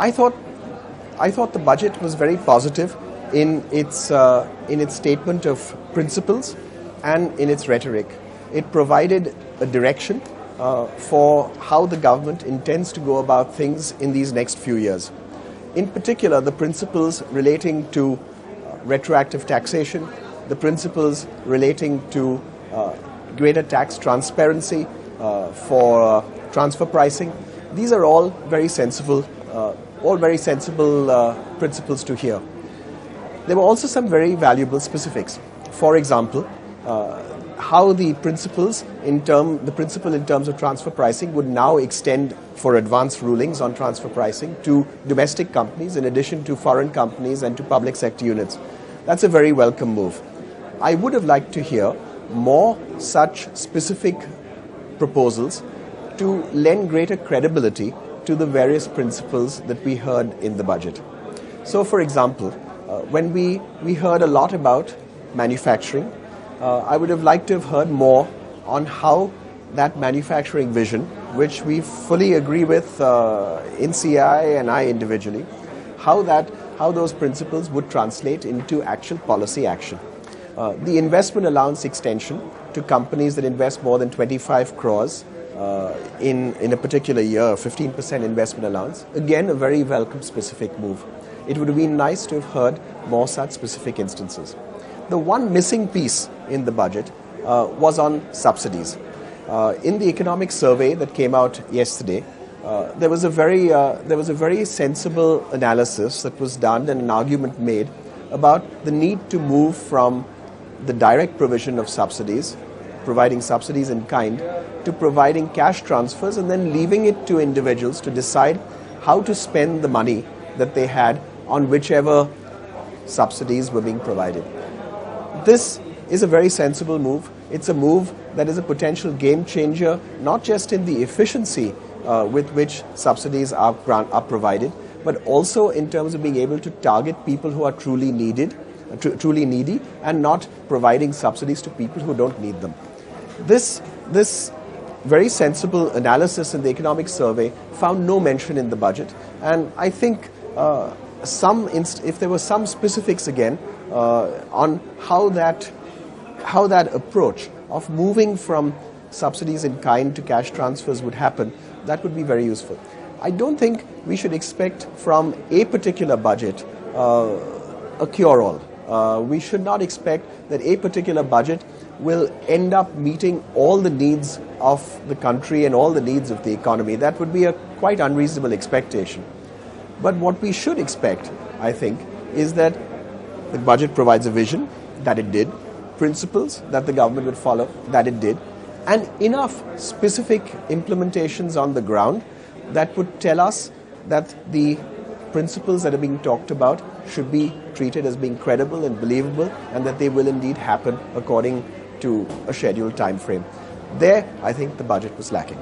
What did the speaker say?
I thought the budget was very positive in its statement of principles and in its rhetoric. It provided a direction for how the government intends to go about things in these next few years. In particular, the principles relating to retroactive taxation, the principles relating to greater tax transparency for transfer pricing. These are all very sensible principles to hear. There were also some very valuable specifics. For example, how the principle in terms of transfer pricing would now extend for advance rulings on transfer pricing to domestic companies in addition to foreign companies and to public sector units. That's a very welcome move. I would have liked to hear more such specific proposals to lend greater credibility to the various principles that we heard in the budget. So, for example, when we heard a lot about manufacturing, I would have liked to have heard more on how that manufacturing vision, which we fully agree with in CI and I individually, how those principles would translate into actual policy action. The investment allowance extension to companies that invest more than 25 crores in a particular year, 15% investment allowance, again a very welcome specific move. It would have been nice to have heard more such specific instances. The one missing piece in the budget was on subsidies. In the economic survey that came out yesterday, there was a very sensible analysis that was done and an argument made about the need to move from the direct provision of subsidies, providing subsidies in kind, to providing cash transfers and then leaving it to individuals to decide how to spend the money that they had on whichever subsidies were being provided. This is a very sensible move. It's a move that is a potential game changer, not just in the efficiency with which subsidies are provided, but also in terms of being able to target people who are truly needy and not providing subsidies to people who don't need them. This very sensible analysis in the economic survey found no mention in the budget, and I think if there were some specifics again on how that approach of moving from subsidies in kind to cash transfers would happen, that would be very useful. I don't think we should expect from a particular budget a cure-all. We should not expect that a particular budget will end up meeting all the needs of the country and all the needs of the economy. That would be a quite unreasonable expectation. But what we should expect, I think, is that the budget provides a vision, that it did, principles that the government would follow, that it did, and enough specific implementations on the ground that would tell us that the principles that are being talked about should be treated as being credible and believable, and that they will indeed happen according to a scheduled time frame. There, I think the budget was lacking.